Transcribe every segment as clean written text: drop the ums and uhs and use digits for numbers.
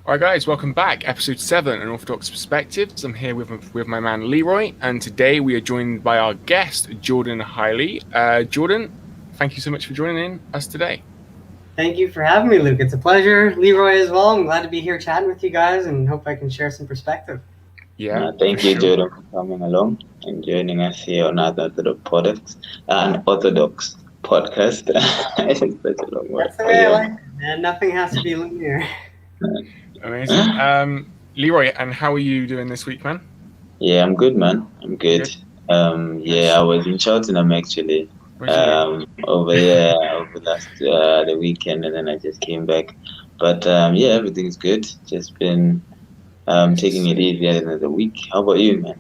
All right, guys, welcome back. Episode 7, Unorthodox Perspectives. I'm here with my man Leroy, and today we are joined by our guest, Jordan Highley. Jordan, thank you so much for joining us today. Thank you for having me, Luke. It's a pleasure. Leroy as well. I'm glad to be here chatting with you guys and hope I can share some perspective. Yeah, Thank for you, sure. Jordan, for coming along and joining us here on an Orthodox podcast. It's such a long word, That's the but way I yeah, like it, man. Nothing has to be linear. Amazing. Leroy, and how are you doing this week, man? yeah, I'm good, man. I'm good. Good. Yeah, Nice. I was in Cheltenham actually. Where'd you go? Over last the weekend, and then I just came back. But yeah, everything's good. Just been taking Nice. it easy at the end of the week. How about you, man?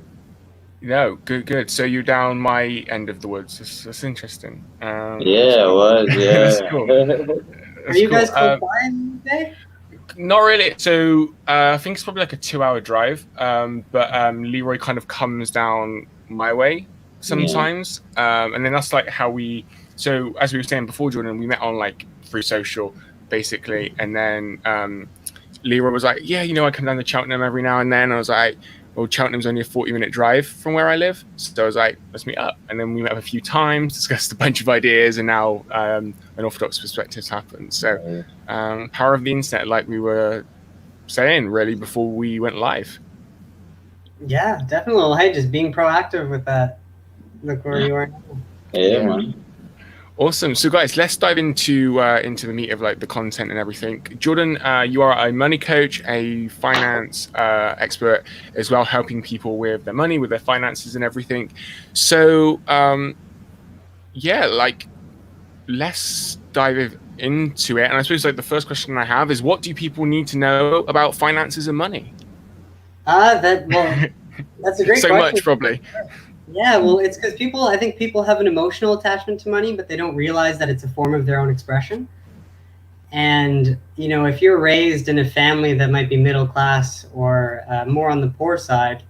No, good. So you're down my end of the woods. That's interesting. That's Yeah, I cool. was. That's cool. Are That's you cool. guys close by in the day? Not really. So I think it's probably like a 2-hour drive. But Leroy kind of comes down my way Yeah. sometimes. And then that's like how we. So as we were saying before, Jordan, we met on like through social, basically, and then Leroy was like, "Yeah, I come down to Cheltenham every now and then." I was like, "Well, Cheltenham's only a 40-minute drive from where I live," so I was like, "Let's meet up." And then we met up a few times, discussed a bunch of ideas, and now Unorthodox Perspectives happened. So power of the internet, like we were saying, really before we went live. Yeah, definitely. Well, hey, just being proactive with that. Look where you are now. Yeah, man. Awesome. So, guys, let's dive into the meat of like the content and everything. Jordan, you are a money coach, a finance expert as well, helping people with their money, with their finances, and everything. So, yeah, like let's dive into it. And I suppose like the first question I have is, what do people need to know about finances and money? That's a great So question. much, probably. Yeah, well, it's because I think people have an emotional attachment to money, but they don't realize that it's a form of their own expression. And, if you're raised in a family that might be middle class or more on the poor side,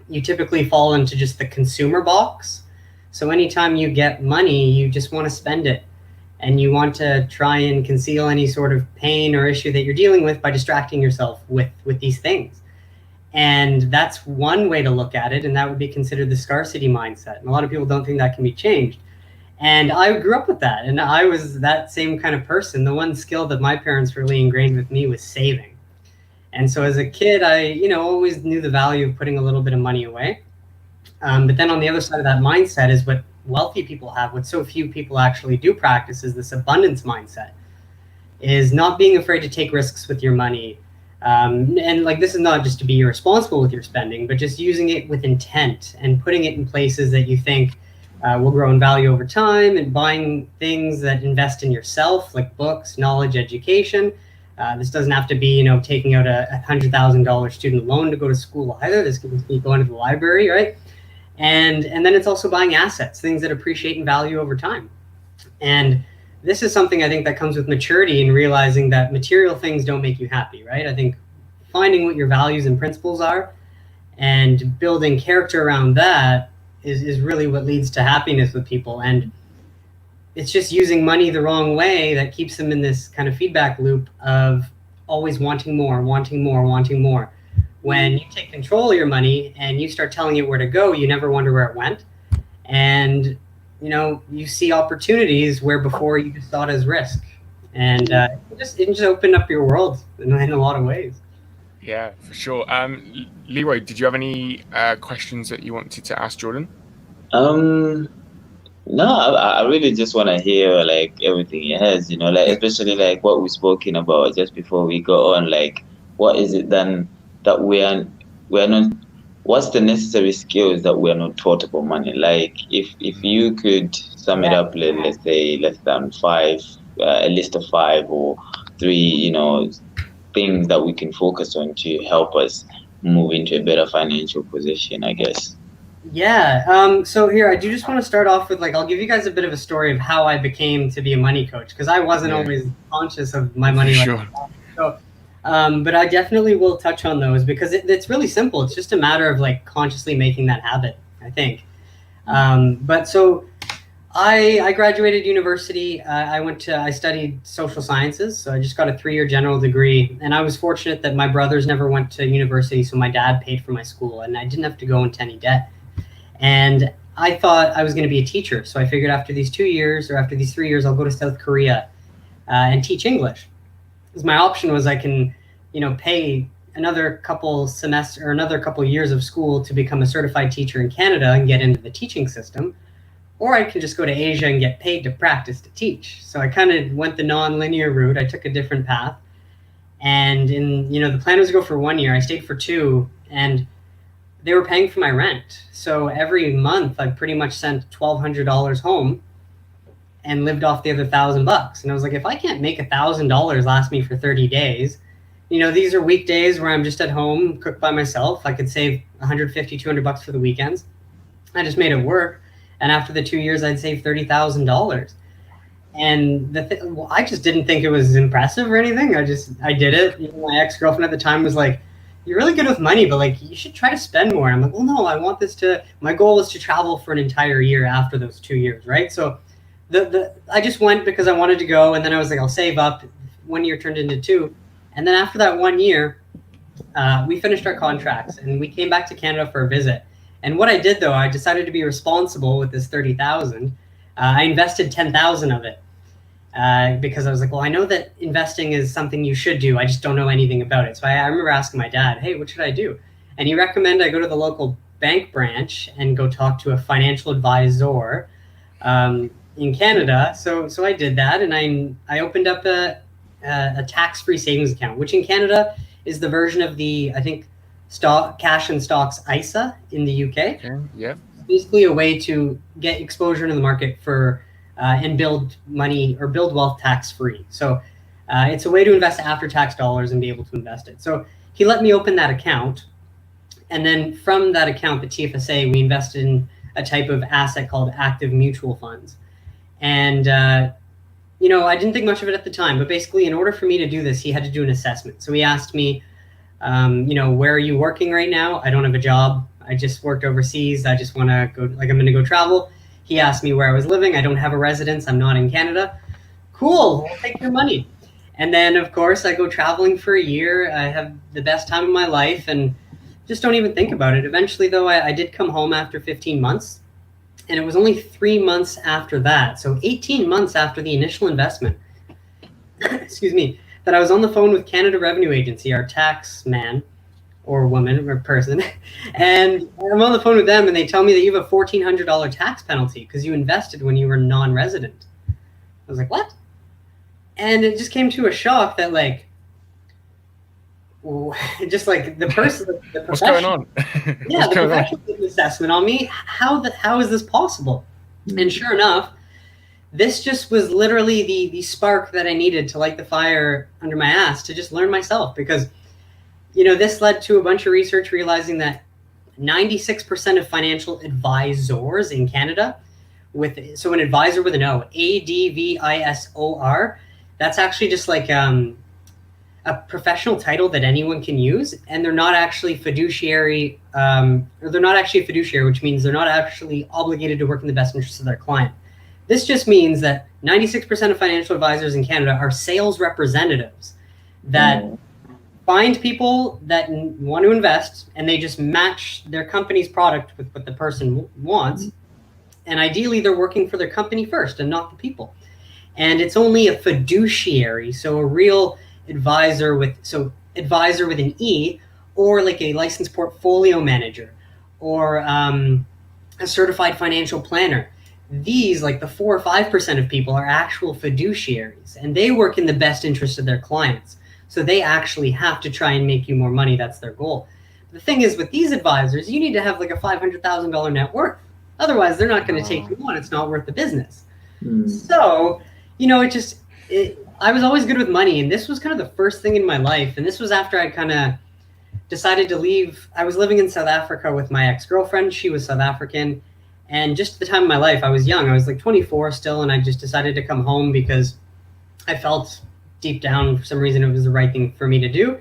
you typically fall into just the consumer box. So anytime you get money, you just want to spend it. And you want to try and conceal any sort of pain or issue that you're dealing with by distracting yourself with these things. And that's one way to look at it, and that would be considered the scarcity mindset. And a lot of people don't think that can be changed. And I grew up with that, and I was that same kind of person. The one skill that my parents really ingrained with me was saving. And so as a kid, I, always knew the value of putting a little bit of money away. But then on the other side of that mindset is what wealthy people have, what so few people actually do practice, is this abundance mindset, is not being afraid to take risks with your money. And like, this is not just to be irresponsible with your spending, but just using it with intent and putting it in places that you think will grow in value over time, and buying things that invest in yourself, like books, knowledge, education. This doesn't have to be, taking out a $100,000 student loan to go to school either. This could be going to the library, right? And then it's also buying assets, things that appreciate in value over time. And this is something I think that comes with maturity and realizing that material things don't make you happy, right? I think finding what your values and principles are and building character around that is really what leads to happiness with people. And it's just using money the wrong way that keeps them in this kind of feedback loop of always wanting more, wanting more, wanting more. When you take control of your money and you start telling it where to go, you never wonder where it went. And you see opportunities where before you just saw it as risk. And it just opened up your world in a lot of ways. Yeah, for sure. Leroy, did you have any questions that you wanted to ask Jordan? No, I really just want to hear like everything it has, like especially like what we've spoken about just before we go on. Like, what is it then that we're not? What's the necessary skills that we're not taught about money? Like, if you could sum it up, let's say less than five, a list of 5 or 3, things that we can focus on to help us move into a better financial position, I guess. Yeah. So here, I do just want to start off with, like, I'll give you guys a bit of a story of how I became to be a money coach, because I wasn't always conscious of my money. Sure. So, but I definitely will touch on those because it's really simple. It's just a matter of like consciously making that habit, I think. But so I graduated university. I studied social sciences, so I just got a 3-year general degree. And I was fortunate that my brothers never went to university, so my dad paid for my school, and I didn't have to go into any debt. And I thought I was going to be a teacher, so I figured after these 2 years or after these 3 years, I'll go to South Korea and teach English. Because my option was I can, pay another couple semester or another couple years of school to become a certified teacher in Canada and get into the teaching system, or I can just go to Asia and get paid to practice to teach. So I kind of went the non-linear route. I took a different path. And the plan was to go for 1 year. I stayed for 2, and they were paying for my rent. So every month I pretty much sent $1,200 home and lived off the other $1,000. And I was like, if I can't make $1,000 last me for 30 days, these are weekdays where I'm just at home, cook by myself. I could save $150, $200 for the weekends. I just made it work. And after the 2 years, I'd save $30,000. And I just didn't think it was impressive or anything. I did it. My ex-girlfriend at the time was like, you're really good with money, but you should try to spend more. I'm like, well, no, my goal is to travel for an entire year after those 2 years, right? So I just went because I wanted to go, and then I was like, I'll save up. 1 year turned into 2. And then after that 1 year, we finished our contracts and we came back to Canada for a visit. And what I did, though, I decided to be responsible with this $30,000. I invested $10,000 of it because I was like, well, I know that investing is something you should do. I just don't know anything about it. So I remember asking my dad, hey, what should I do? And he recommended I go to the local bank branch and go talk to a financial advisor in Canada. So I did that, and I opened up a tax-free savings account, which in Canada is the version of the, I think, cash and stocks ISA in the UK. Okay, yeah. Basically a way to get exposure into the market for and build money or build wealth tax-free. So it's a way to invest after-tax dollars and be able to invest it. So he let me open that account. And then from that account, the TFSA, we invested in a type of asset called active mutual funds. And, I didn't think much of it at the time, but basically in order for me to do this, he had to do an assessment. So he asked me, where are you working right now? I don't have a job. I just worked overseas. I just want to go, I'm going to go travel. He asked me where I was living. I don't have a residence. I'm not in Canada. Cool. I'll take your money. And then, of course, I go traveling for a year. I have the best time of my life and just don't even think about it. Eventually, though, I did come home after 15 months. And it was only 3 months after that, so 18 months after the initial investment, excuse me, that I was on the phone with Canada Revenue Agency, our tax man or woman or person, and I'm on the phone with them, and they tell me that you have a $1,400 tax penalty because you invested when you were non-resident. I was like, what? And it just came to a shock that, just like the person, what's going on? Yeah, the professional did an assessment on me. How is this possible? And sure enough, this just was literally the spark that I needed to light the fire under my ass to just learn myself. Because, this led to a bunch of research realizing that 96% of financial advisors in Canada, so an advisor with an O, ADVISOR, that's actually just like a professional title that anyone can use, and they're not actually fiduciary, or they're not actually a fiduciary, which means they're not actually obligated to work in the best interest of their client. This just means that 96% of financial advisors in Canada are sales representatives that find people that want to invest, and they just match their company's product with what the person wants. And ideally, they're working for their company first and not the people. And it's only a fiduciary, so a real advisor with an E, or like a licensed portfolio manager, or a certified financial planner. These, like the 4 or 5% of people, are actual fiduciaries, and they work in the best interest of their clients. So they actually have to try and make you more money. That's their goal. The thing is, with these advisors, you need to have like a $500,000 net worth. Otherwise, they're not going to take you on. It's not worth the business. So, I was always good with money, and this was kind of the first thing in my life. And this was after I kind of decided to leave. I was living in South Africa with my ex-girlfriend. She was South African. And just at the time of my life, I was young. I was like 24 still, and I just decided to come home because I felt deep down, for some reason, it was the right thing for me to do.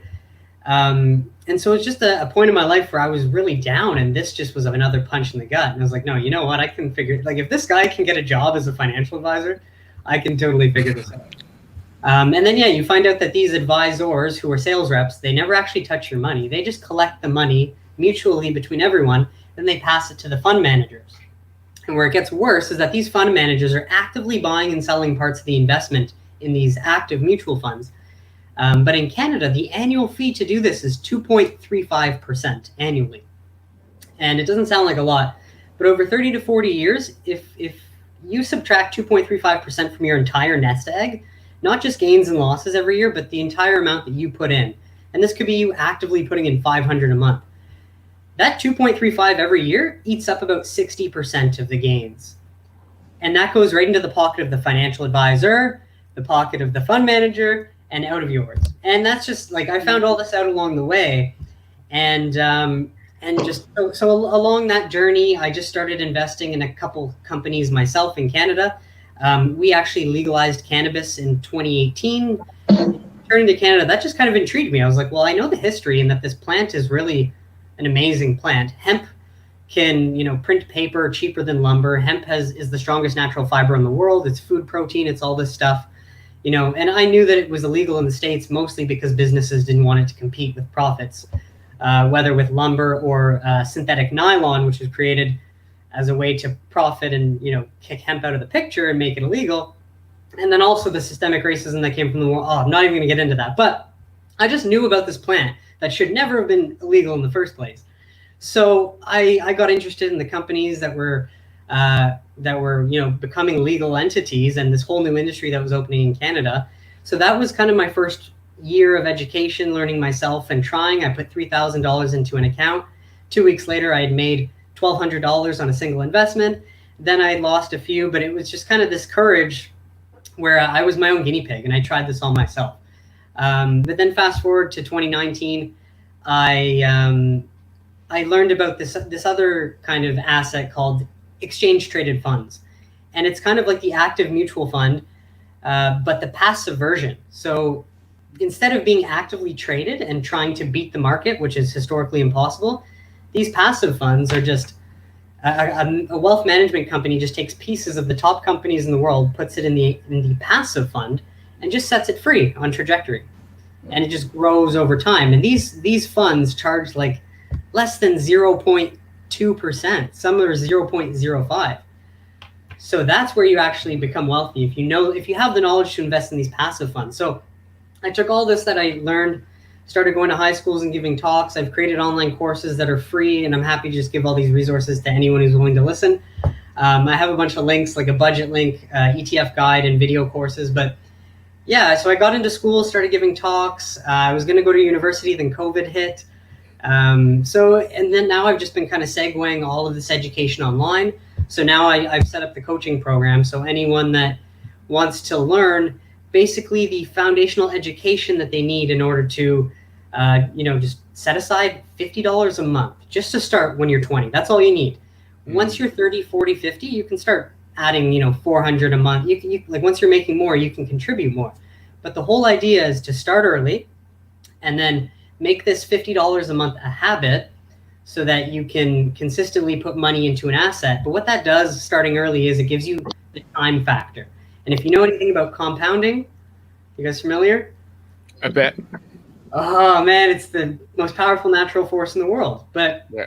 And so it's just a point in my life where I was really down, and this just was another punch in the gut. And I was like, no, you know what? I can figure, like, if this guy can get a job as a financial advisor, I can totally figure this out. And then, yeah, you find out that these advisors who are sales reps, they never actually touch your money. They just collect the money mutually between everyone, then they pass it to the fund managers. And where it gets worse is that these fund managers are actively buying and selling parts of the investment in these active mutual funds. But in Canada, the annual fee to do this is 2.35% annually. And it doesn't sound like a lot, but over 30 to 40 years, if you subtract 2.35% from your entire nest egg, not just gains and losses every year, but the entire amount that you put in, and this could be you actively putting in $500 a month, that 2.35 every year eats up about 60% of the gains. And that goes right into the pocket of the financial advisor, the pocket of the fund manager, and out of yours. And that's just like, I found all this out along the way. And just so along that journey, I just started investing in a couple companies myself in Canada. We actually legalized cannabis in 2018. Turning to Canada, that just kind of intrigued me. I was like, well, I know the history and that this plant is really an amazing plant. Hemp can, print paper cheaper than lumber. Hemp is the strongest natural fiber in the world. It's food protein. It's all this stuff, and I knew that it was illegal in the States mostly because businesses didn't want it to compete with profits, whether with lumber or synthetic nylon, which was created as a way to profit and, kick hemp out of the picture and make it illegal. And then also the systemic racism that came from the war. Oh, I'm not even going to get into that. But I just knew about this plant that should never have been illegal in the first place. So I got interested in the companies that were becoming legal entities and this whole new industry that was opening in Canada. So that was kind of my first year of education, learning myself and trying. I put $3,000 into an account. 2 weeks later, I had made $1,200 on a single investment. Then I lost a few, but it was just kind of this courage where I was my own guinea pig and I tried this all myself. But then fast forward to 2019, I learned about this other kind of asset called exchange traded funds. And it's kind of like the active mutual fund, but the passive version. So instead of being actively traded and trying to beat the market, which is historically impossible, these passive funds are just a wealth management company just takes pieces of the top companies in the world, puts it in the passive fund, and just sets it free on trajectory. And it just grows over time. And these funds charge like less than 0.2%. Some are 0.05. So that's where you actually become wealthy if you have the knowledge to invest in these passive funds. So I took all this that I learned, started going to high schools and giving talks. I've created online courses that are free, and I'm happy to just give all these resources to anyone who's willing to listen. I have a bunch of links, like a budget link, ETF guide, and video courses. But yeah, so I got into school, started giving talks. I was going to go to university, then COVID hit. And then now I've just been kind of segueing all of this education online. So now I've set up the coaching program. So anyone that wants to learn basically the foundational education that they need in order to, just set aside $50 a month just to start when you're 20. That's all you need. Once you're 30, 40, 50, you can start adding, $400 a month. You like once you're making more, you can contribute more. But the whole idea is to start early and then make this $50 a month a habit so that you can consistently put money into an asset. But what that does starting early is it gives you the time factor. And if you know anything about compounding, you guys familiar? A bit. Oh man, it's the most powerful natural force in the world. But yeah.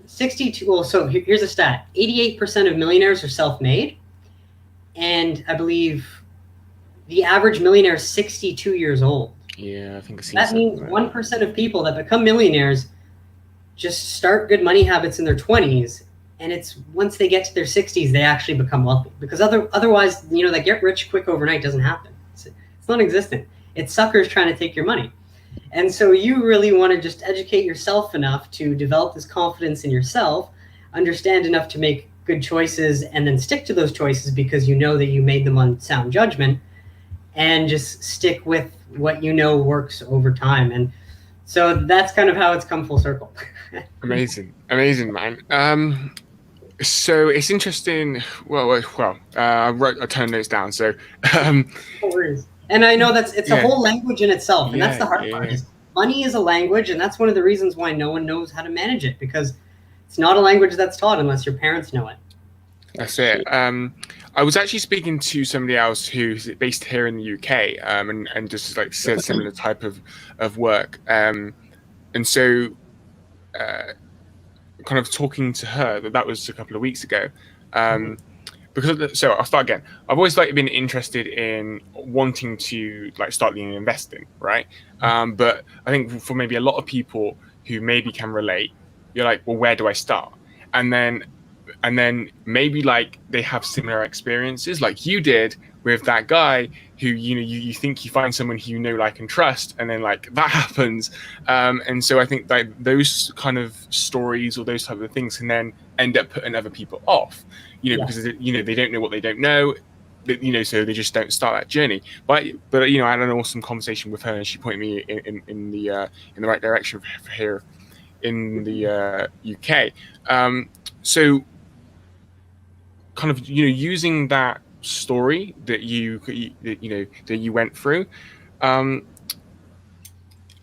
So here's a stat. 88% of millionaires are self-made. And I believe the average millionaire is 62 years old. Yeah, I think I've seen that means 1% of people that become millionaires just start good money habits in their 20s. And it's once they get to their 60s, they actually become wealthy. Because otherwise, that get rich quick overnight doesn't happen. It's non-existent. It's suckers trying to take your money. And so you really want to just educate yourself enough to develop this confidence in yourself, understand enough to make good choices, and then stick to those choices because you know that you made them on sound judgment, and just stick with what works over time. And so that's kind of how it's come full circle. Amazing, man. So it's interesting. Well, I turned notes down. So, no worries. And I know it's a whole language in itself, and that's the hard part. money is a language, and that's one of the reasons why no one knows how to manage it, because it's not a language that's taught unless your parents know it. That's it. I was actually speaking to somebody else who's based here in the UK, and just like says similar type of work. And so, kind of talking to her, that was a couple of weeks ago. So I'll start again. I've always like been interested in wanting to like start investing, right? But I think for maybe a lot of people who maybe can relate, you're like, well, where do I start? And then maybe like they have similar experiences like you did with that guy who, you think you find someone who you know, like, and trust, and then like that happens. And so I think like those kind of stories or those type of things can then end up putting other people off, because they don't know what they don't know, so they just don't start that journey. But I had an awesome conversation with her, and she pointed me in the right direction for here in the UK. So kind of using that story that you went through, I'm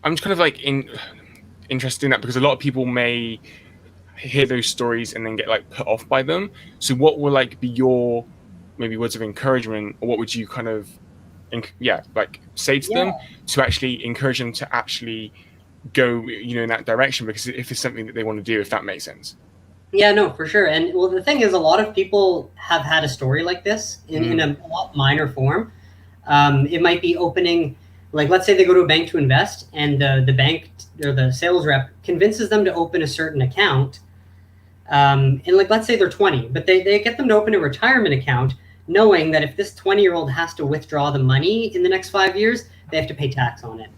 just kind of like interested in that, because a lot of people may hear those stories and then get like put off by them. So what will like be your maybe words of encouragement, or what would you kind of like say to them to actually encourage them to actually go in that direction, because if it's something that they want to do, if that makes sense? Yeah, no, for sure. And well, the thing is, a lot of people have had a story like this in a lot minor form. It might be opening, like, let's say they go to a bank to invest, and the bank or the sales rep convinces them to open a certain account. And like, let's say they're 20, but they get them to open a retirement account, knowing that if this 20-year-old has to withdraw the money in the next 5 years, they have to pay tax on it.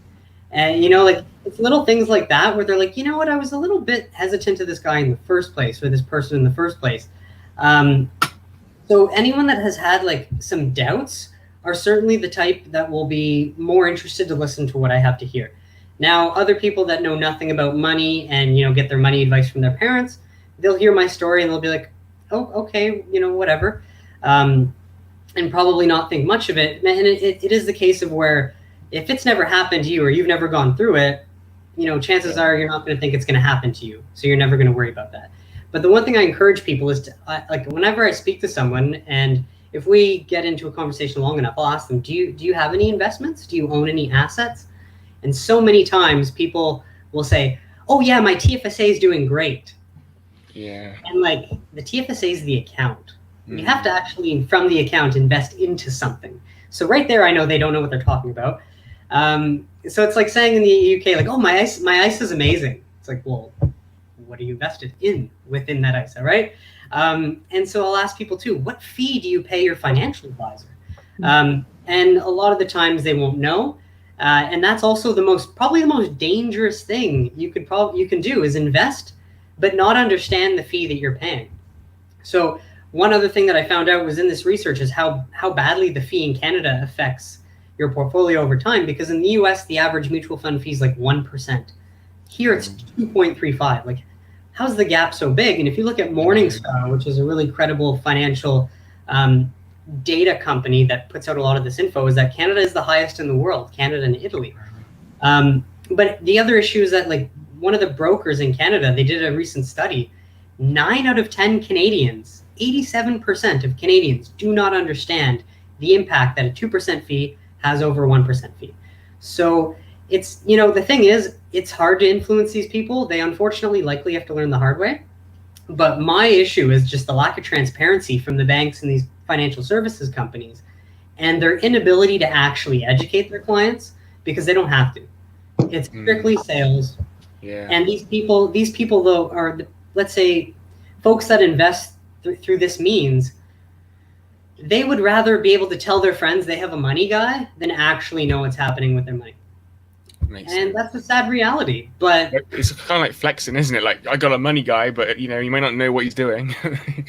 And, like, it's little things like that where they're like, you know what, I was a little bit hesitant to this guy in the first place, or this person in the first place. So anyone that has had like some doubts are certainly the type that will be more interested to listen to what I have to hear. Now, other people that know nothing about money and, get their money advice from their parents, they'll hear my story and they'll be like, oh, okay, whatever. And probably not think much of it. And it is the case of where, if it's never happened to you or you've never gone through it, chances are you're not going to think it's going to happen to you. So you're never going to worry about that. But the one thing I encourage people is to, like, whenever I speak to someone, and if we get into a conversation long enough, I'll ask them, do you have any investments? Do you own any assets? And so many times people will say, oh yeah, my TFSA is doing great. Yeah. And like, the TFSA is the account. You have to actually, from the account, invest into something. So right there, I know they don't know what they're talking about. So it's like saying in the UK, like, oh, my ISA is amazing. It's like, well, what are you invested in within that ISA, right? And so I'll ask people too, what fee do you pay your financial advisor? And a lot of the times they won't know. And that's also probably the most dangerous thing you can do is invest, but not understand the fee that you're paying. So one other thing that I found out was in this research is how badly the fee in Canada affects your portfolio over time, because in the US, the average mutual fund fee is like 1%. Here it's 2.35. Like, how's the gap so big? And if you look at Morningstar, which is a really credible financial data company that puts out a lot of this info, is that Canada is the highest in the world, Canada and Italy. But the other issue is that, like, one of the brokers in Canada, they did a recent study, 9 out of 10 Canadians, 87% of Canadians do not understand the impact that a 2% fee has over a 1% fee. So it's, the thing is, it's hard to influence these people. They unfortunately likely have to learn the hard way. But my issue is just the lack of transparency from the banks and these financial services companies, and their inability to actually educate their clients, because they don't have to. It's strictly sales. Yeah. And these people though are, let's say, folks that invest through this means, they would rather be able to tell their friends they have a money guy than actually know what's happening with their money. And that's a sad reality. But it's kind of like flexing, isn't it? Like, I got a money guy, but you may not know what he's doing.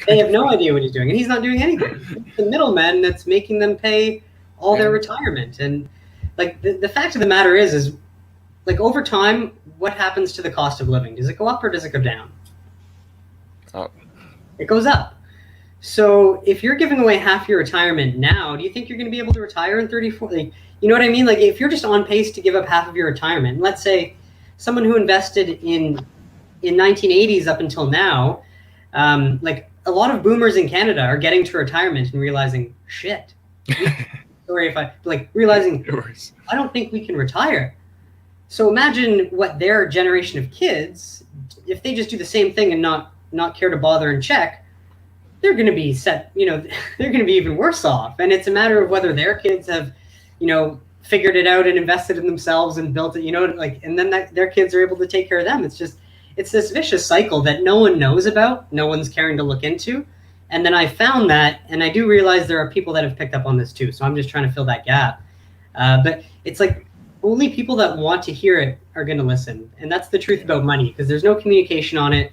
They have no idea what he's doing, and he's not doing anything. It's the middleman that's making them pay all their retirement. And like, the fact of the matter is like, over time, what happens to the cost of living? Does it go up or does it go down? Up. It goes up. So if you're giving away half your retirement now, do you think you're going to be able to retire in 34? Like, You know what I mean? Like if you're just on pace to give up half of your retirement, let's say someone who invested in 1980s up until now, like a lot of boomers in Canada are getting to retirement and realizing, shit. Sorry if I like realizing I don't think we can retire. So imagine what their generation of kids, if they just do the same thing and not care to bother and check, they're going to be set, you know, they're going to be even worse off. And it's a matter of whether their kids have, you know, figured it out and invested in themselves and built it, you know, like, and then their kids are able to take care of them. It's just, it's this vicious cycle that no one knows about, no one's caring to look into. And then I found that, and I do realize there are people that have picked up on this too. So I'm just trying to fill that gap. But it's like only people that want to hear it are going to listen. And that's the truth about money, because there's no communication on it.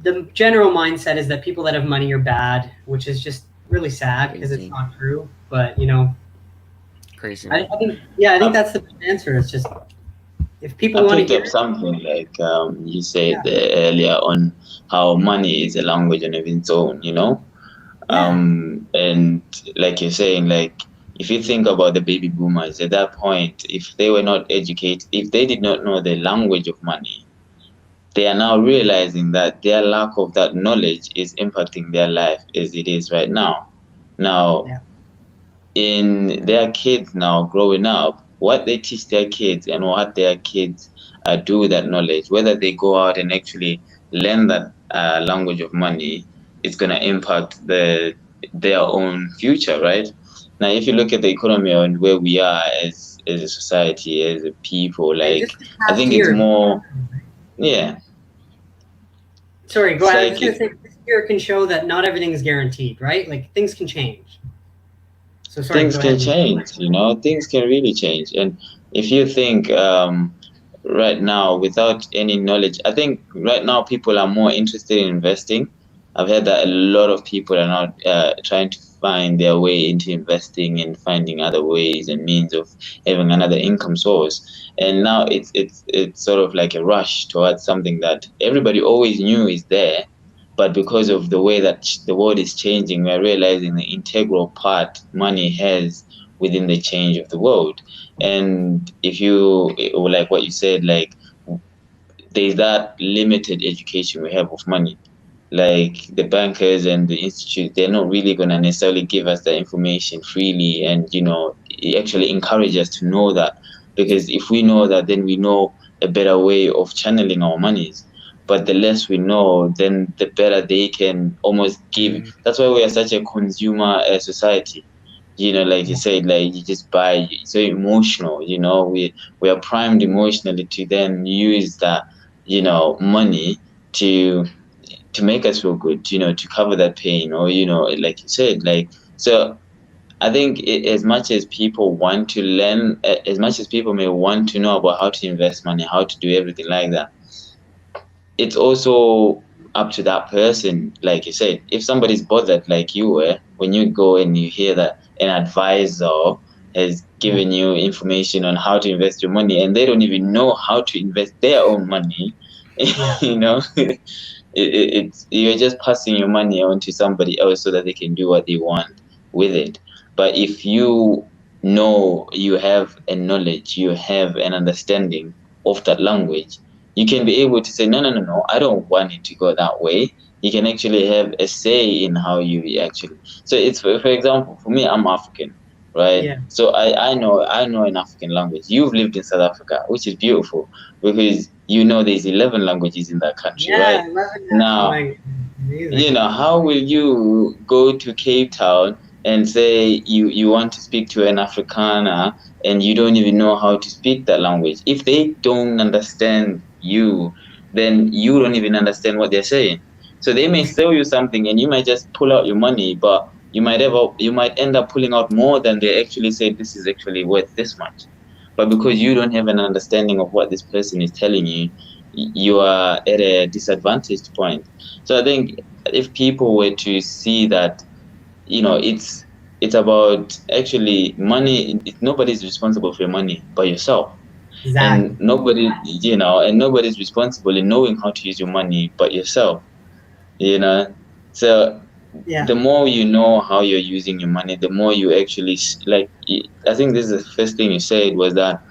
The general mindset is that people that have money are bad, which is just really sad because it's not true. But, you know, crazy. I think that's the best answer. It's just, if people want to hear something like you said earlier on, how money is a language on its own, you know? And like you're saying, like, if you think about the baby boomers at that point, if they were not educated, if they did not know the language of money, they are now realizing that their lack of that knowledge is impacting their life as it is right now. Now, in their kids now growing up, what they teach their kids and what their kids do with that knowledge, whether they go out and actually learn that language of money, it's going to impact their own future, right? Now, if you look at the economy and where we are as a society, as a people, like, I think it's more, Sorry, go ahead. I was going to say, this year can show that not everything is guaranteed, right? Like, things can change. So sorry, things can change, you know, things can really change. And if you think right now, without any knowledge, I think right now people are more interested in investing. I've heard that a lot of people are now trying to find their way into investing and finding other ways and means of having another income source. And now it's sort of like a rush towards something that everybody always knew is there. But because of the way that the world is changing, we're realizing the integral part money has within the change of the world. And if you, like what you said, like, there's that limited education we have of money. Like, the bankers and the institutes, they're not really going to necessarily give us the information freely and, you know, actually encourage us to know that. Because if we know that, then we know a better way of channeling our monies. But the less we know, then the better they can almost give. That's why we are such a consumer society. You know, like you said, like, you just buy. So emotional, you know, we are primed emotionally to then use that, you know, money to make us feel good, you know, to cover that pain, or, you know, like you said, like, so I think as much as people want to learn, as much as people may want to know about how to invest money, how to do everything like that, it's also up to that person. Like you said, if somebody's bothered like you were, when you go and you hear that an advisor has given you information on how to invest your money and they don't even know how to invest their own money, you know, it's you're just passing your money on to somebody else so that they can do what they want with it. But if you know, you have a knowledge, you have an understanding of that language, you can be able to say, no, I don't want it to go that way. You can actually have a say in how you actually. So it's, for example, for me, I'm African, right? Yeah. So I know an African language. You've lived in South Africa, which is beautiful, because you know there's 11 languages in that country, right? 11. Now, you know, how will you go to Cape Town and say you want to speak to an Afrikaner and you don't even know how to speak that language? If they don't understand you, then you don't even understand what they're saying. So they may sell you something and you might just pull out your money, but you might end up pulling out more than they actually say this is actually worth this much. But because you don't have an understanding of what this person is telling you, you are at a disadvantaged point. So I think if people were to see that, you know, it's about actually money. Nobody's responsible for your money but yourself. Exactly. And nobody's responsible in knowing how to use your money but yourself, you know. So Yeah. the more you know how you're using your money, the more you actually like. I think this is the first thing you said was that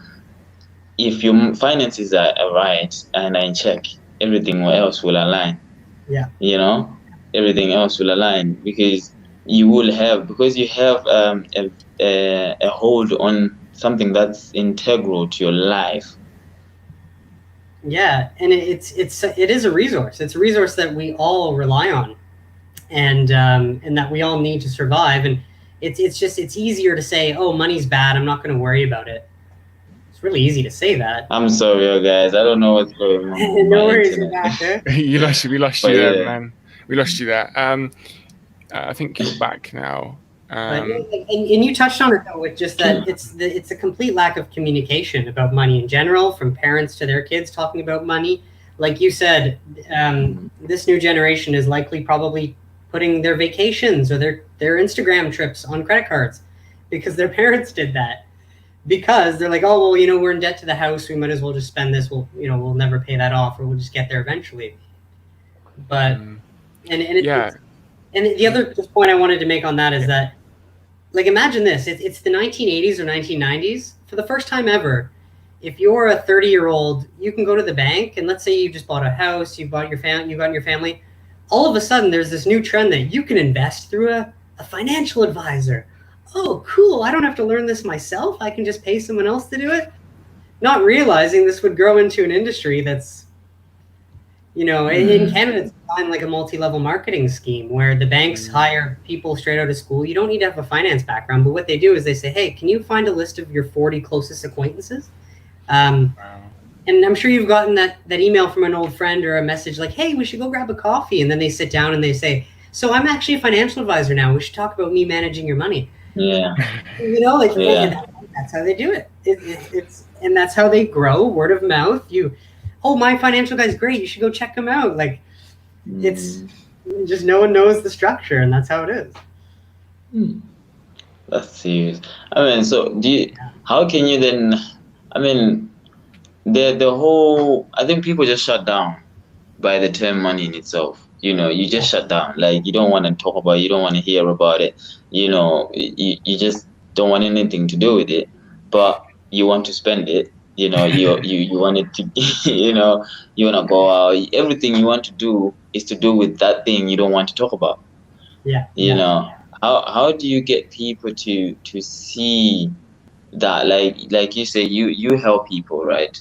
if your finances are right and are in check, everything else will align. Yeah. You know, everything else will align because you will have because you have a hold on something that's integral to your life. Yeah, and it is a resource. It's a resource that we all rely on, and that we all need to survive. And it's easier to say, oh, money's bad, I'm not going to worry about it. It's really easy to say that. I'm sorry, guys. I don't know what's going on with my No worries, you're internet, back there. We lost but you there, yeah. man. We lost you there. I think you're back now. But and you touched on it though, with just that it's a complete lack of communication about money in general, from parents to their kids talking about money. Like you said, this new generation is likely probably putting their vacations or their Instagram trips on credit cards because their parents did that. Because they're like, oh well, we're in debt to the house, we might as well just spend this. We'll never pay that off, or we'll just get there eventually. But yeah. And the other just point I wanted to make on that is that, like, imagine this: it's the 1980s or 1990s. For the first time ever, if you're a 30-year-old, you can go to the bank, and let's say you just bought a house, you got your family. All of a sudden, there's this new trend that you can invest through a financial advisor. Oh, cool! I don't have to learn this myself. I can just pay someone else to do it. Not realizing this would grow into an industry that's, in Canada, it's kind of like a multi-level marketing scheme where the banks hire people straight out of school. You don't need to have a finance background, but what they do is they say, hey, can you find a list of your 40 closest acquaintances? And I'm sure you've gotten that email from an old friend or a message like, hey, we should go grab a coffee. And then they sit down and they say, so I'm actually a financial advisor now. We should talk about me managing your money. Yeah. Yeah. That's how they do it. And that's how they grow, word of mouth. Oh, my financial guy's great. You should go check him out. Like, it's just no one knows the structure, and that's how it is. That's serious. I mean, so how can you then? I mean, the whole. I think people just shut down by the term money in itself. You just shut down. Like you don't want to talk about it, you don't want to hear about it. You just don't want anything to do with it, but you want to spend it. You want it to, you want to go out. Everything you want to do is to do with that thing you don't want to talk about. Yeah. How do you get people to see that? Like you say, you help people, right?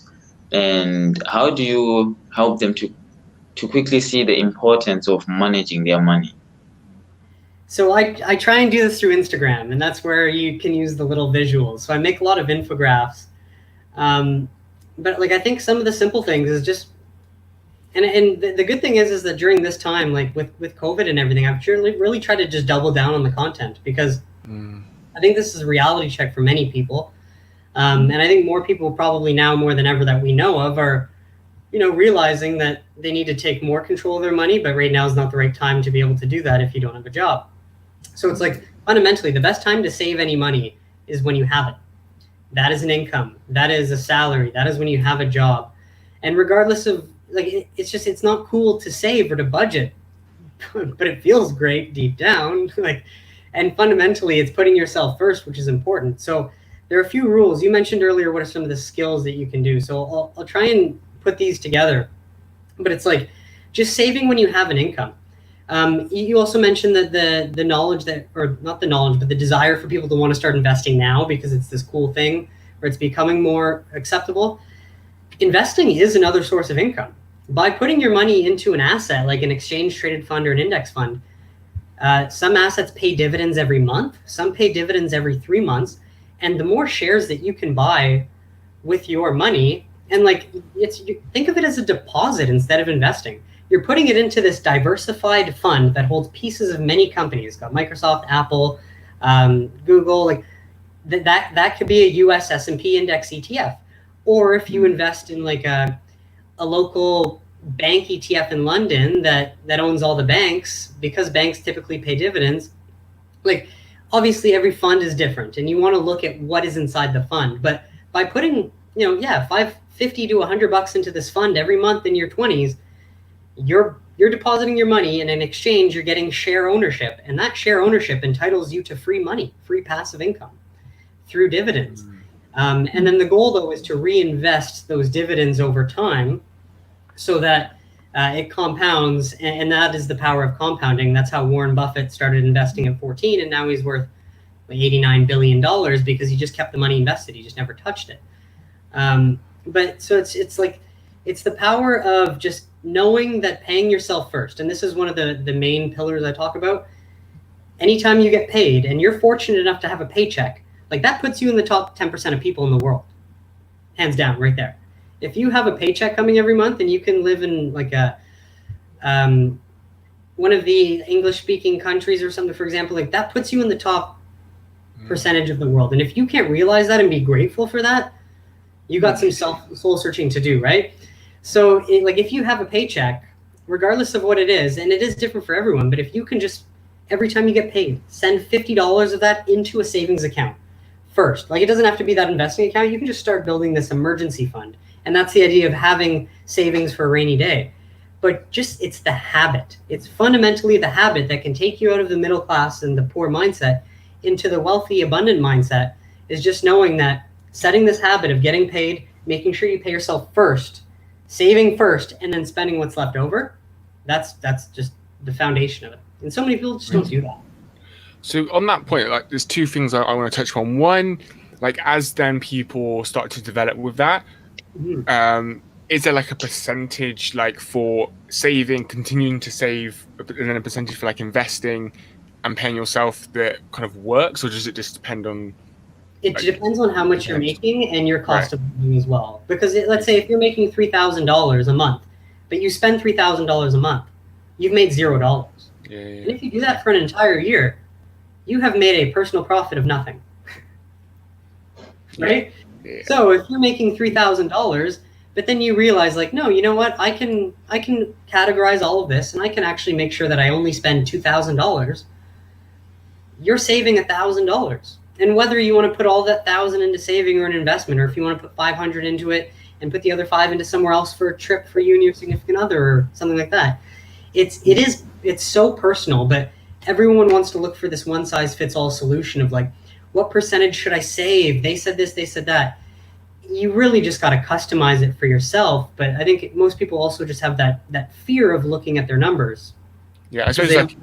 And how do you help them to quickly see the importance of managing their money? So I try and do this through Instagram, and that's where you can use the little visuals. So I make a lot of infographics. But like, I think some of the simple things is just, and the good thing is that during this time, like with COVID and everything, I've really tried to just double down on the content because I think this is a reality check for many people. And I think more people probably now more than ever that we know of are, realizing that they need to take more control of their money, but right now is not the right time to be able to do that if you don't have a job. So it's like, fundamentally, the best time to save any money is when you have it. That is an income. That is a salary. That is when you have a job. And regardless of, like, it's not cool to save or to budget, but it feels great deep down. And fundamentally, it's putting yourself first, which is important. So there are a few rules. You mentioned earlier what are some of the skills that you can do. So I'll try and put these together. But it's like just saving when you have an income. You also mentioned that the knowledge that, or not the knowledge, but the desire for people to want to start investing now because it's this cool thing where it's becoming more acceptable. Investing is another source of income. By putting your money into an asset like an exchange traded fund or an index fund, some assets pay dividends every month, some pay dividends every 3 months, and the more shares that you can buy with your money, and think of it as a deposit instead of investing. You're putting it into this diversified fund that holds pieces of many companies. It's got Microsoft, Apple, Google. That could be a US S&P index ETF. Or if you invest in a local bank ETF in London that owns all the banks, because banks typically pay dividends, obviously every fund is different and you want to look at what is inside the fund. But by putting, $50 to $100 into this fund every month in your 20s, you're depositing your money, and in exchange you're getting share ownership, and that share ownership entitles you to free money, free passive income through dividends. And then the goal, though, is to reinvest those dividends over time so that it compounds, and that is the power of compounding. That's how Warren Buffett started investing at 14, and now he's worth $89 billion because he just kept the money invested. He just never touched it. But so it's like, it's the power of just knowing that paying yourself first. And this is one of the main pillars I talk about. Anytime you get paid and you're fortunate enough to have a paycheck, like that puts you in the top 10% of people in the world. Hands down, right there. If you have a paycheck coming every month and you can live in like a one of the English-speaking countries or something, for example, like that puts you in the top percentage of the world. And if you can't realize that and be grateful for that, you got some soul searching to do, right? So like if you have a paycheck, regardless of what it is, and it is different for everyone, but if you can just, every time you get paid, send $50 of that into a savings account first. Like it doesn't have to be that investing account. You can just start building this emergency fund. And that's the idea of having savings for a rainy day. But just, it's the habit. It's fundamentally the habit that can take you out of the middle class and the poor mindset into the wealthy, abundant mindset, is just knowing that setting this habit of getting paid, making sure you pay yourself first, saving first, and then spending what's left over, that's just the foundation of it. And so many people just don't do that. So on that point, like there's two things I want to touch on. One, like as then people start to develop with that, is there like a percentage like for saving, continuing to save, and then a percentage for like investing and paying yourself that kind of works, or does it just depend on? It depends on how much you're making and your cost of living as well. Because let's say if you're making $3,000 a month, but you spend $3,000 a month, you've made $0. Yeah. And if you do that for an entire year, you have made a personal profit of nothing. Right? Yeah. So if you're making $3,000, but then you realize like, no, you know what? I can categorize all of this, and I can actually make sure that I only spend $2,000. You're saving $1,000. And whether you want to put all that $1,000 into saving or an investment, or if you want to put $500 into it and put the other $500 into somewhere else for a trip for you and your significant other or something like that, it's so personal. But everyone wants to look for this one size fits all solution of like, what percentage should I save? They said this, they said that. You really just got to customize it for yourself. But I think most people also just have that fear of looking at their numbers. Yeah, I suppose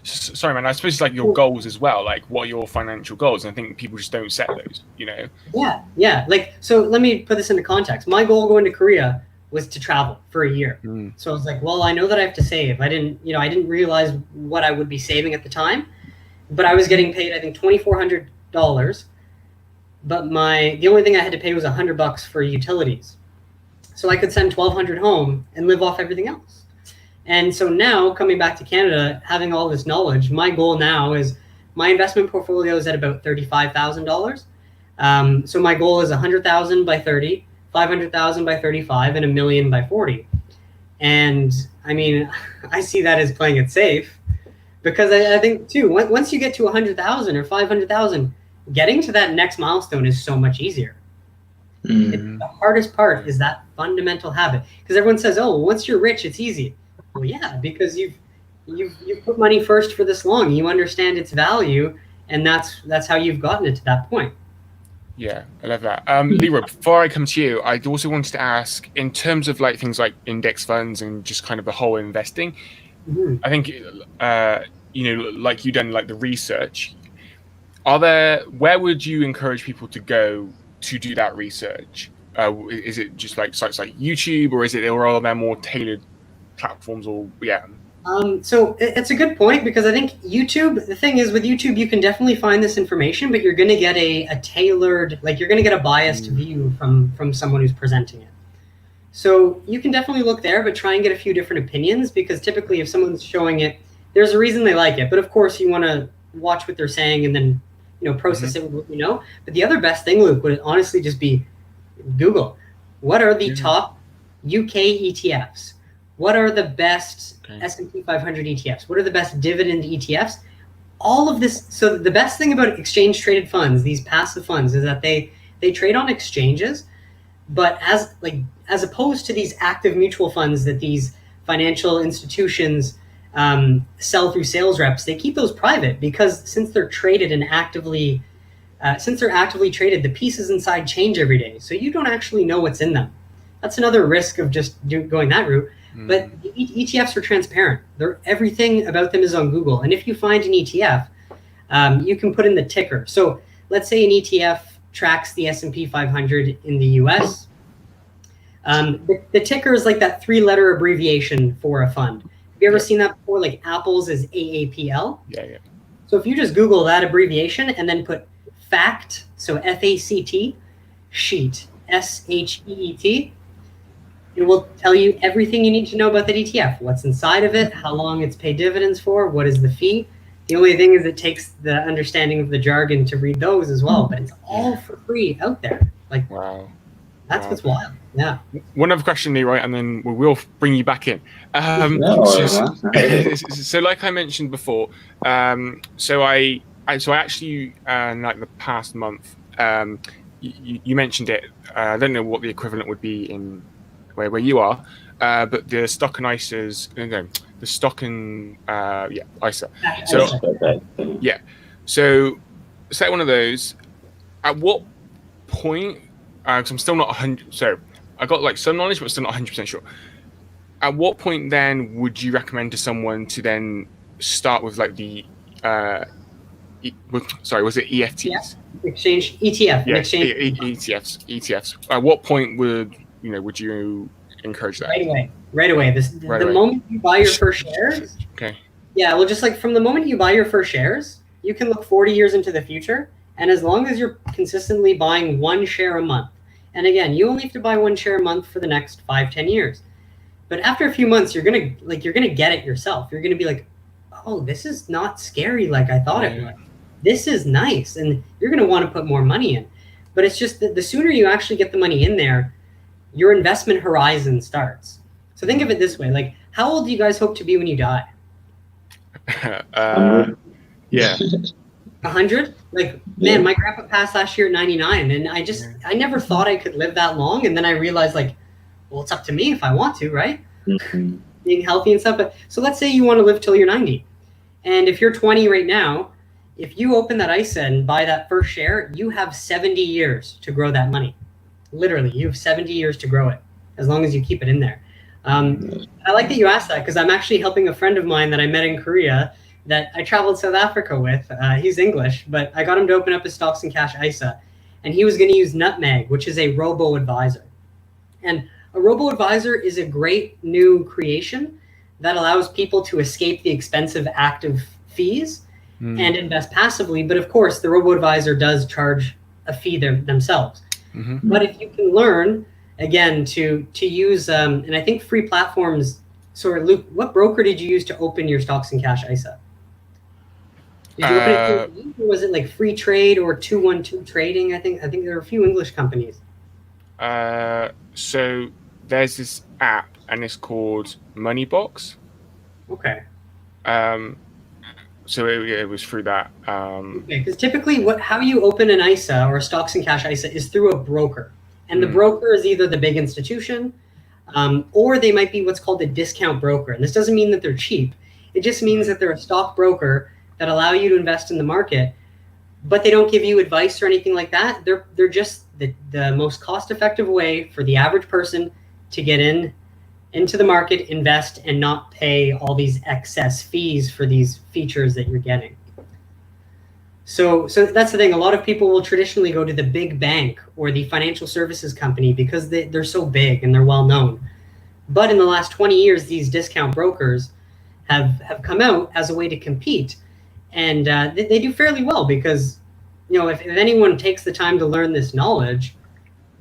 sorry, man. I suppose it's like your goals as well. Like, what are your financial goals? And I think people just don't set those, you know? Yeah. Like, so let me put this into context. My goal going to Korea was to travel for a year. So I was like, well, I know that I have to save. I didn't realize what I would be saving at the time, but I was getting paid, I think, $2,400. But the only thing I had to pay was $100 for utilities. So I could send $1,200 home and live off everything else. And so now coming back to Canada, having all this knowledge, my goal now is my investment portfolio is at about $35,000. So my goal is 100,000 by 30, 500,000 by 35, and $1 million by 40. And I mean, I see that as playing it safe, because I think too, once you get to 100,000 or 500,000, getting to that next milestone is so much easier. The hardest part is that fundamental habit, because everyone says, oh, once you're rich, it's easy. Well, yeah, because you've put money first for this long. You understand its value, and that's how you've gotten it to that point. Yeah, I love that. Leroy, before I come to you, I also wanted to ask, in terms of like things like index funds and just kind of the whole investing, I think like you done like the research. Where would you encourage people to go to do that research? Is it just like sites like YouTube, or are there more tailored platforms? Or so it's a good point, because I think YouTube, the thing is with YouTube, you can definitely find this information, but you're going to get a tailored, like you're going to get a biased view from someone who's presenting it. So you can definitely look there, but try and get a few different opinions, because typically if someone's showing it, there's a reason they like it. But of course you want to watch what they're saying and then process it with what you know. But the other best thing, Luke, would honestly just be Google. What are the top UK ETFs? What are the best S&P 500 ETFs? What are the best dividend ETFs? All of this. So the best thing about exchange traded funds, these passive funds, is that they trade on exchanges, but as opposed to these active mutual funds that these financial institutions sell through sales reps, they keep those private because since they're traded and actively traded, the pieces inside change every day. So you don't actually know what's in them. That's another risk of just going that route. But ETFs are transparent. Everything about them is on Google. And if you find an ETF, you can put in the ticker. So let's say an ETF tracks the S&P 500 in the US. The ticker is like that 3-letter abbreviation for a fund. Have you ever seen that before? Like Apple's is AAPL? Yeah. So if you just Google that abbreviation and then put FACT, so FACT, sheet, SHEET, it will tell you everything you need to know about that ETF. What's inside of it, how long it's paid dividends for, what is the fee. The only thing is it takes the understanding of the jargon to read those as well, but it's all for free out there. Like, wow. That's what's wild. Yeah. One other question, Leroy, and then we will bring you back in. So like I mentioned before, so I actually, like the past month, you mentioned it. I don't know what the equivalent would be in where you are, but the stock and ISAs, the stock and ISA. So yeah, so set one of those. At what point? Because I'm still not 100. So I got like some knowledge, but still not 100% sure. At what point then would you recommend to someone to then start with like the was it EFTs? Yeah. Exchange ETF. Yeah, exchange ETFs. At what point would you encourage that? Right away. The moment you buy your first shares. Okay. Yeah, well, just like from the moment you buy your first shares, you can look 40 years into the future, and as long as you're consistently buying 1 share a month, and again, you only have to buy 1 share a month for the next 5-10 years. But after a few months, you're gonna get it yourself. You're gonna be like, oh, this is not scary like I thought it was. This is nice, and you're gonna want to put more money in. But it's just that the sooner you actually get the money in there, your investment horizon starts. So think of it this way: like, how old do you guys hope to be when you die? Yeah. 100? Like, man, my grandpa passed last year at 99, and I never thought I could live that long, and then I realized, like, well, it's up to me if I want to, right? Being healthy and stuff. But so let's say you want to live till you're 90, and if you're 20 right now, if you open that ISA and buy that first share, you have 70 years to grow that money. Literally, you have 70 years to grow it, as long as you keep it in there. I like that you asked that, because I'm actually helping a friend of mine that I met in Korea that I traveled South Africa with. He's English, but I got him to open up his stocks and cash ISA, and he was going to use Nutmeg, which is a robo-advisor. And a robo-advisor is a great new creation that allows people to escape the expensive active fees and invest passively. But of course, the robo-advisor does charge a fee themselves. But if you can learn, again, to use, and I think free platforms. So Luke, what broker did you use to open your stocks and cash ISA? Did you open it through, or was it like Free Trade or 212 Trading? I think there are a few English companies. So there's this app, and it's called Moneybox. Okay. So it was through that. Okay, because typically how you open an ISA or a stocks and cash ISA is through a broker. And the broker is either the big institution, or they might be what's called a discount broker. And this doesn't mean that they're cheap. It just means that they're a stock broker that allow you to invest in the market, but they don't give you advice or anything like that. They're just the most cost-effective way for the average person to get into the market, invest, and not pay all these excess fees for these features that you're getting. So that's the thing. A lot of people will traditionally go to the big bank or the financial services company because they're so big and they're well known. But in the last 20 years, these discount brokers have come out as a way to compete. And they do fairly well because, if anyone takes the time to learn this knowledge,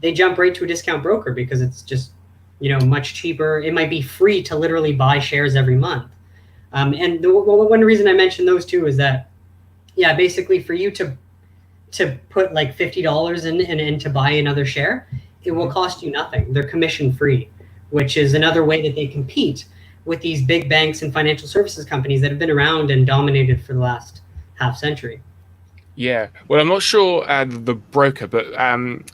they jump right to a discount broker because it's just, much cheaper. It might be free to literally buy shares every month. And one reason I mentioned those two is that, basically for you to put like $50 in and to buy another share, it will cost you nothing. They're commission free, which is another way that they compete with these big banks and financial services companies that have been around and dominated for the last half century. Yeah, well, I'm not sure the broker, but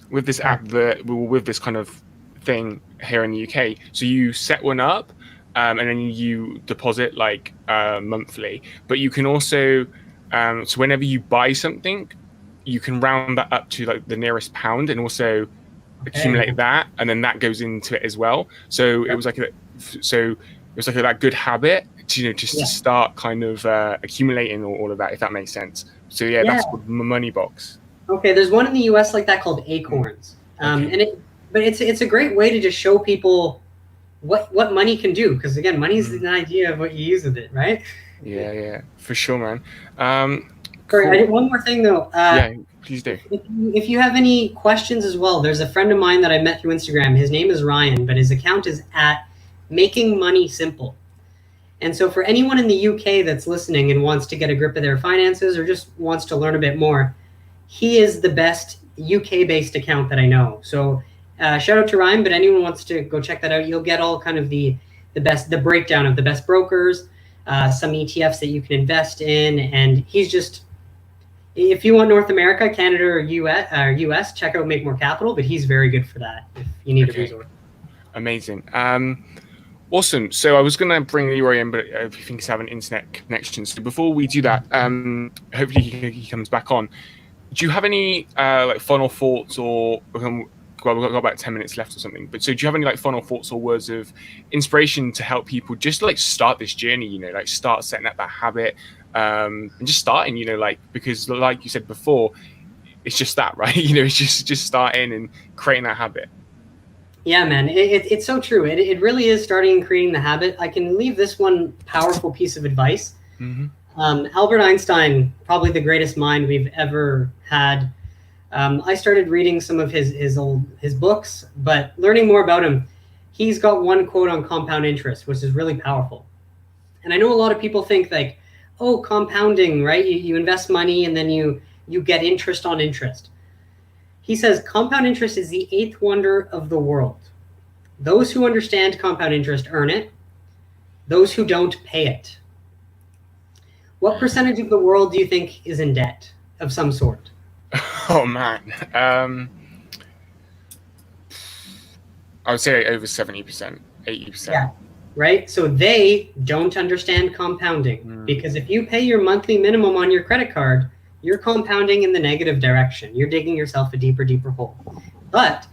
with this app, with this kind of thing here in the UK, so you set one up, and then you deposit like monthly. But you can also, so whenever you buy something, you can round that up to like the nearest pound, and also accumulate that, and then that goes into it as well. So it was like that good habit to, just to start kind of accumulating all of that, if that makes sense. So that's called money box. Okay, there's one in the US like that called Acorns. But it's a great way to just show people what money can do, because again, money is an idea of what you use with it, right? Yeah, for sure, man. Sorry, I did one more thing though. Please do. If you have any questions as well, there's a friend of mine that I met through Instagram. His name is Ryan, but his account is at Making Money Simple. And so for anyone in the UK that's listening and wants to get a grip of their finances or just wants to learn a bit more, he is the best UK-based account that I know. So shout out to Ryan, but anyone wants to go check that out, you'll get all kind of the breakdown of the best brokers, some ETFs that you can invest in, and he's just, if you want North America, Canada, or US, check out Make More Capital, but he's very good for that if you need a resource. Amazing. Awesome. So I was going to bring Leroy in, but if you think he's having internet connection. So before we do that, hopefully he comes back on. Do you have any like final thoughts, or well, we've got about 10 minutes left or something, but so do you have any like final thoughts or words of inspiration to help people just like start this journey, like start setting up that habit, and just starting, like, because like you said before, it's just that, right? It's just starting and creating that habit. Yeah, man, it's so true. It really is starting and creating the habit. I can leave this one powerful piece of advice. Albert Einstein, probably the greatest mind we've ever had. I started reading some of his books, but learning more about him, he's got one quote on compound interest, which is really powerful. And I know a lot of people think like, oh, compounding, right? You invest money and then you get interest on interest. He says compound interest is the eighth wonder of the world. Those who understand compound interest earn it. Those who don't pay it. What percentage of the world do you think is in debt of some sort? Oh man, I would say over 70%, 80%. Yeah, right. So they don't understand compounding, because if you pay your monthly minimum on your credit card, you're compounding in the negative direction. You're digging yourself a deeper hole. But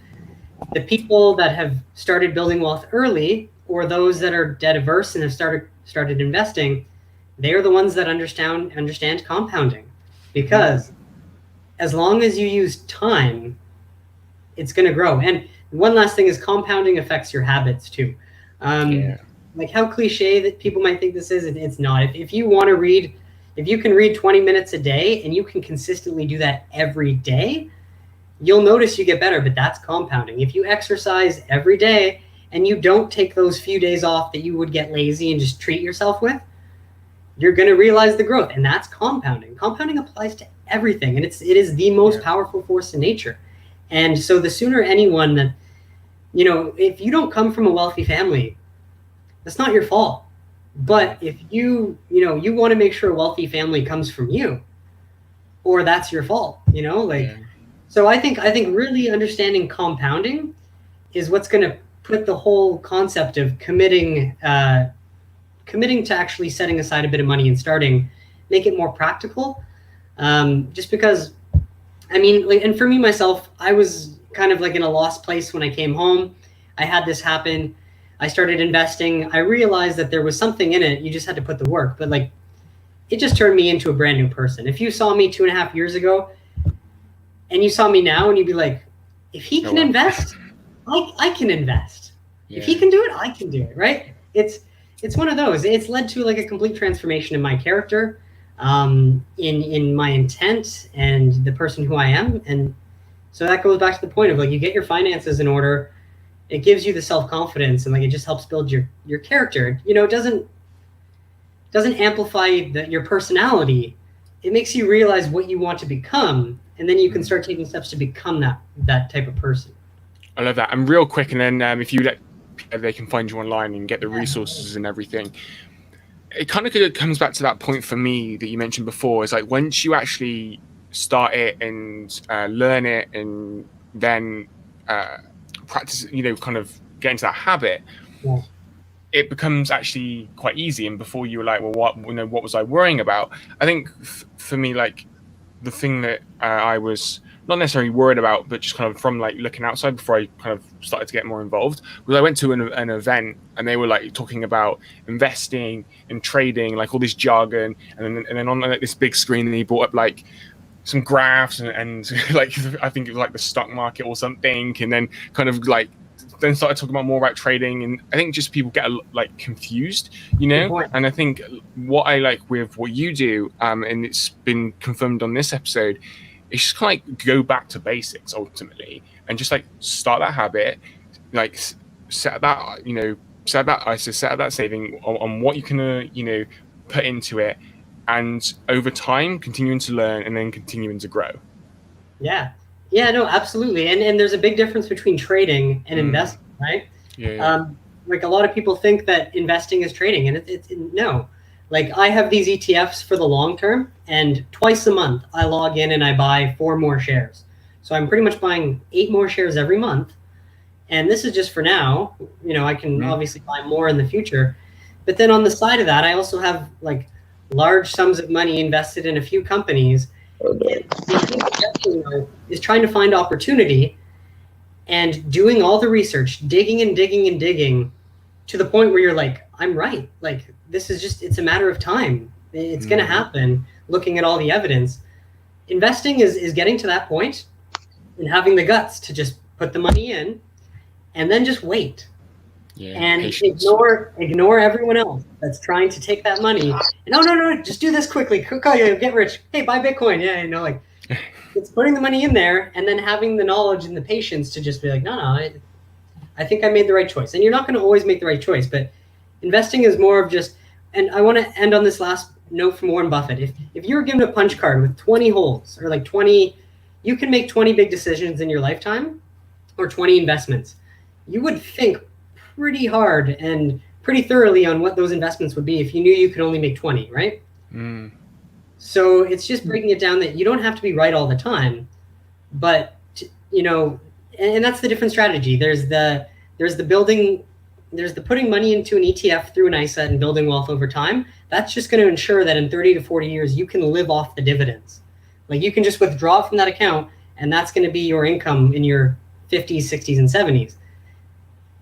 the people that have started building wealth early, or those that are debt averse and have started investing, they are the ones that understand compounding, because as long as you use time, it's going to grow. And one last thing is compounding affects your habits too. Like how cliche that people might think this is, it's not. If you want to read, if you can read 20 minutes a day and you can consistently do that every day, you'll notice you get better, but that's compounding. If you exercise every day and you don't take those few days off that you would get lazy and just treat yourself with, you're going to realize the growth, and that's compounding. Compounding applies to everything, and it is the most powerful force in nature. And so the sooner anyone that, if you don't come from a wealthy family, that's not your fault. But if you want to make sure a wealthy family comes from you, or that's your fault, So I think really understanding compounding is what's going to put the whole concept of committing to actually setting aside a bit of money and starting, make it more practical. Just because, and for me myself, I was kind of like in a lost place when I came home. I had this happen. I started investing. I realized that there was something in it. You just had to put the work, but like, it just turned me into a brand new person. If you saw me 2.5 years ago and you saw me now, and you'd be like, if he can invest, I can invest. If he can do it, I can do it. Right. It's one of those. It's led to like a complete transformation in my character, in my intent and the person who I am. And so that goes back to the point of like, you get your finances in order. It gives you the self-confidence, and like, it just helps build your character. It doesn't amplify your personality. It makes you realize what you want to become, and then you can start taking steps to become that type of person. I love that. And real quick, and then if you let they can find you online and get the resources and everything. It kind of comes back to that point for me that you mentioned before, is like once you actually start it and learn it and then practice, kind of get into that habit, it becomes actually quite easy. And before you were like, well, what was I worrying about? I think for me, like the thing that I was not necessarily worried about, but just kind of from like looking outside before I kind of started to get more involved, was I went to an event and they were like talking about investing and trading, like all this jargon, and then on like this big screen, and he brought up like some graphs and like I think it was like the stock market or something, and then kind of like then started talking about more about trading. And I think just people get like confused, and I think what I like with what you do, and it's been confirmed on this episode, it's just kind of like go back to basics ultimately, and just like start that habit, like set that set that saving on what you can put into it, and over time continuing to learn and then continuing to grow. No, absolutely. And there's a big difference between trading and investing, right? Like a lot of people think that investing is trading, and it's no. Like I have these ETFs for the long term, and twice a month I log in and I buy 4 more shares. So I'm pretty much buying 8 more shares every month. And this is just for now. I can obviously buy more in the future. But then on the side of that, I also have like large sums of money invested in a few companies. And the thing is trying to find opportunity and doing all the research, digging and digging and digging to the point where you're like, I'm right. Like this is just, it's a matter of time. It's going to happen. Looking at all the evidence, investing is getting to that point and having the guts to just put the money in and then just wait. And patience. ignore everyone else that's trying to take that money. And no, just do this quickly. Get rich. Hey, buy Bitcoin. Like it's putting the money in there and then having the knowledge and the patience to just be like, no, I think I made the right choice. And you're not going to always make the right choice, but investing is more of just. And I want to end on this last note from Warren Buffett. If you were given a punch card with 20 holes or like 20, you can make 20 big decisions in your lifetime or 20 investments. You would think pretty hard and pretty thoroughly on what those investments would be if you knew you could only make 20, right? So it's just breaking it down that you don't have to be right all the time, but and that's the different strategy. There's the putting money into an ETF through an ISA and building wealth over time. That's just going to ensure that in 30 to 40 years, you can live off the dividends. Like you can just withdraw from that account and that's going to be your income in your 50s, 60s, and 70s.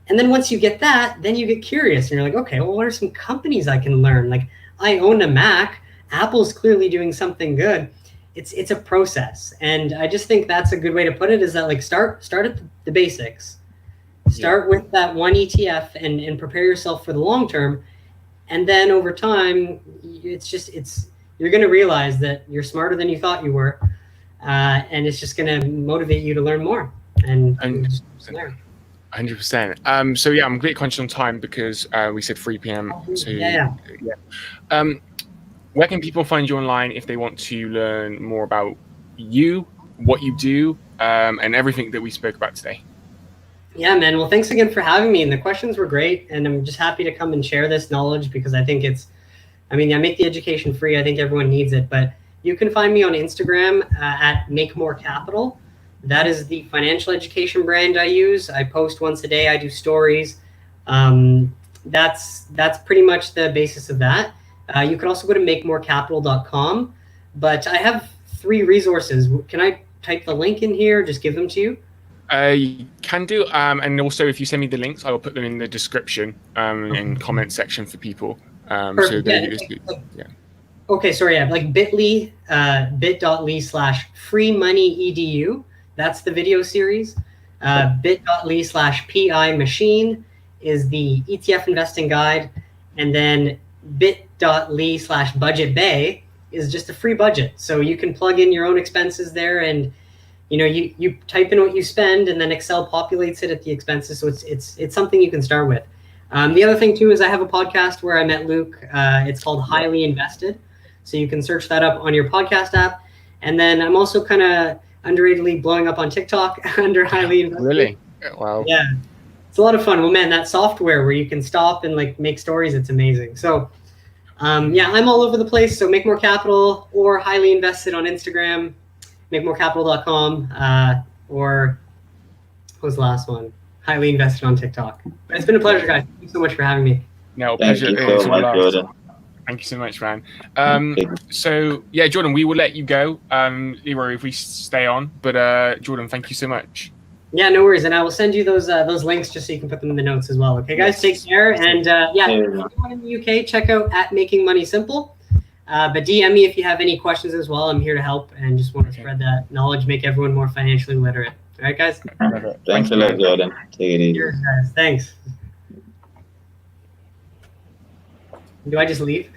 And then once you get that, then you get curious and you're like, okay, well, what are some companies I can learn? Like I own a Mac. Apple's clearly doing something good. It's a process. And I just think that's a good way to put it is that like start at the basics. Start with that one ETF and prepare yourself for the long term. And then over time, you're going to realize that you're smarter than you thought you were. And it's just going to motivate you to learn more. And 100%. So I'm completely conscious on time because we said 3 p.m. Where can people find you online if they want to learn more about you, what you do, and everything that we spoke about today? Yeah, man. Well, thanks again for having me. And the questions were great. And I'm just happy to come and share this knowledge because I think I make the education free. I think everyone needs it. But you can find me on Instagram at Make More Capital. That is the financial education brand I use. I post once a day. I do stories. That's pretty much the basis of that. You can also go to makemorecapital.com. But I have 3 resources. Can I type the link in here? Just give them to you? You can do. And also, if you send me the links, I will put them in the description and comment section for people. Okay, sorry. Yeah, like bit.ly /freemoneyedu. That's the video series. Bit.ly /PI machine is the ETF investing guide. And then bit.ly /budget bay is just a free budget. So you can plug in your own expenses there and you type in what you spend and then Excel populates it at the expenses. So it's something you can start with. The other thing too is I have a podcast where I met Luke. It's called Highly Invested. So you can search that up on your podcast app. And then I'm also kind of underratedly blowing up on TikTok under Highly Invested. Really? Wow. Yeah. It's a lot of fun. Well, man, that software where you can stop and like make stories, it's amazing. So I'm all over the place. So Make More Capital or Highly Invested on Instagram, makemorecapital.com, or what was the last one? Highly Invested on TikTok. But it's been a pleasure, guys. Thank you so much for having me. No, Thank pleasure you is so all much, ours. Jordan. Thank you so much, man. Thank you. So yeah, Jordan, we will let you go. Leroy, if we stay on, but Jordan, thank you so much. Yeah, no worries, and I will send you those links just so you can put them in the notes as well. Okay, guys, take care, and yeah, everyone in the UK, check out at Making Money Simple. But DM me if you have any questions as well. I'm here to help and just want to spread that knowledge, make everyone more financially literate. All right, guys. Thanks a lot, Jordan. Take it easy. Cheers, guys. Thanks. Do I just leave?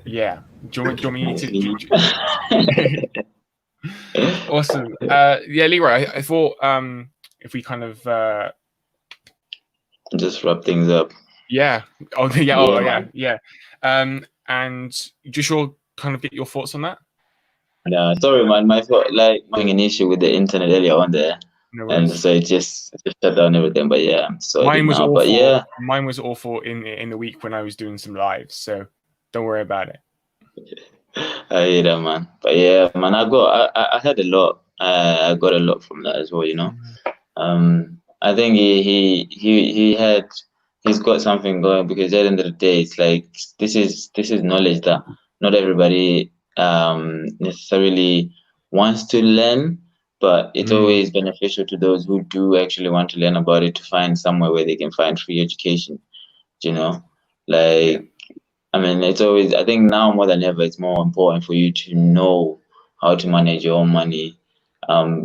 Yeah. Do you want me to? Awesome. Yeah, Leroy, I thought if we kind of just wrap things up. Yeah. Oh yeah. Oh yeah. Yeah. And just kind of get your thoughts on that. Yeah. Sorry, man. My fault. Like having an issue with the internet earlier on there, No and worries. so it just shut down everything. But yeah, I'm sorry. Mine was now. awful. But yeah, mine was awful in the week when I was doing some lives. So don't worry about it. I hear that, man. But yeah, man, I had a lot. I got a lot from that as well. You know. I think he's got something going, because at the end of the day, it's like this is knowledge that not everybody necessarily wants to learn, but it's always beneficial to those who do actually want to learn about it, to find somewhere where they can find free education. You know, like. I mean, it's always, I think now more than ever, it's more important for you to know how to manage your own money,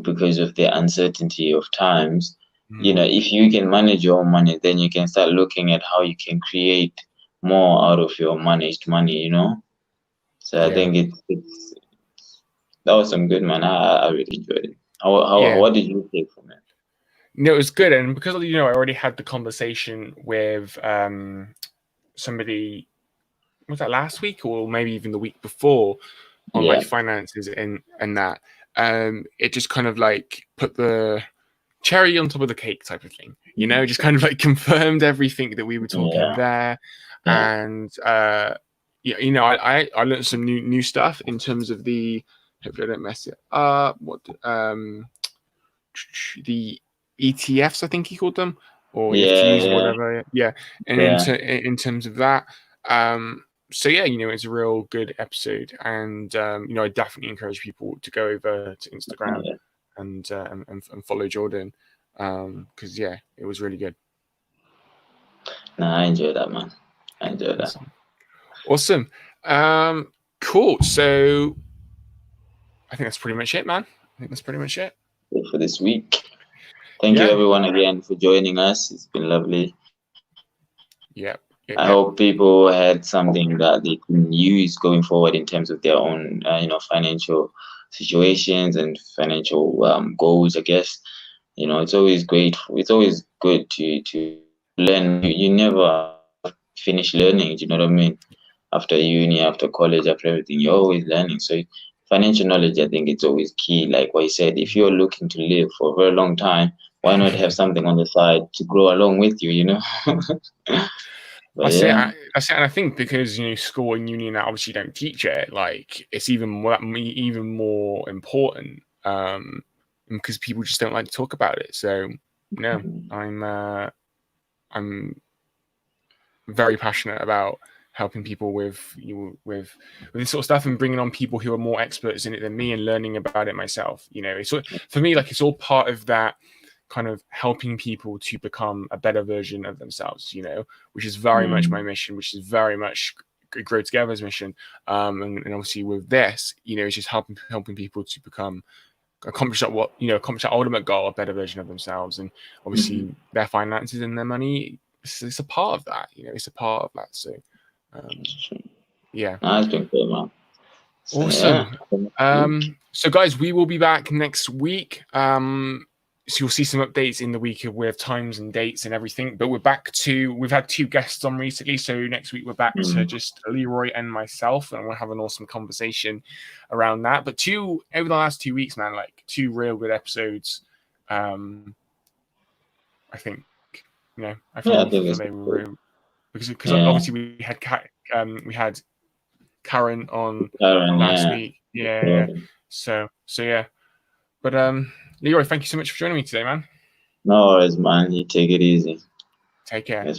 because of the uncertainty of times. You know, if you can manage your own money, then you can start looking at how you can create more out of your managed money, you know? So I think that was some good, man. I really enjoyed it. What did you take from it? No, it was good. And because, I already had the conversation with somebody, was that last week or maybe even the week before, on like finances and that, it just kind of like put the cherry on top of the cake type of thing, just kind of like confirmed everything that we were talking there. And I learned some new stuff in terms of the, hopefully I don't mess it up, the ETFs, I think he called them, or EFTs, or whatever. And in terms of that, so yeah, it's a real good episode, and I definitely encourage people to go over to Instagram and follow Jordan, because it was really good. I enjoyed that, man. I enjoyed that. Awesome. Cool. So I think that's pretty much it, man. I think that's pretty much it for this week. Thank you everyone again for joining us. It's been lovely. I hope people had something that they can use going forward in terms of their own, financial situations and financial goals, I guess. It's always great. It's always good to learn. You never finish learning. Do you know what I mean? After uni, after college, after everything, you're always learning. So financial knowledge, I think it's always key. Like what you said, if you're looking to live for a very long time, why not have something on the side to grow along with you, That's it. And I think because school and uni now obviously don't teach it, like it's even more important, because people just don't like to talk about it. So no, I'm very passionate about helping people with this sort of stuff, and bringing on people who are more experts in it than me, and learning about it myself. For me, like, it's all part of that kind of helping people to become a better version of themselves, which is very much my mission, which is very much Grow Together's mission. And obviously with this, it's just helping people to accomplish that ultimate goal, a better version of themselves. And obviously their finances and their money, it's a part of that, it's a part of that. So That's been good, man. Awesome. So guys, we will be back next week. So you'll see some updates in the week with times and dates and everything. But we've had 2 guests on recently. So next week we're back to just Leroy and myself, and we'll have an awesome conversation around that. But over the last 2 weeks, man, like 2 real good episodes. I think, I feel they were real, because obviously we had Karen on last week. So yeah. But Leroy, thank you so much for joining me today, man. No worries, man. You take it easy. Take care.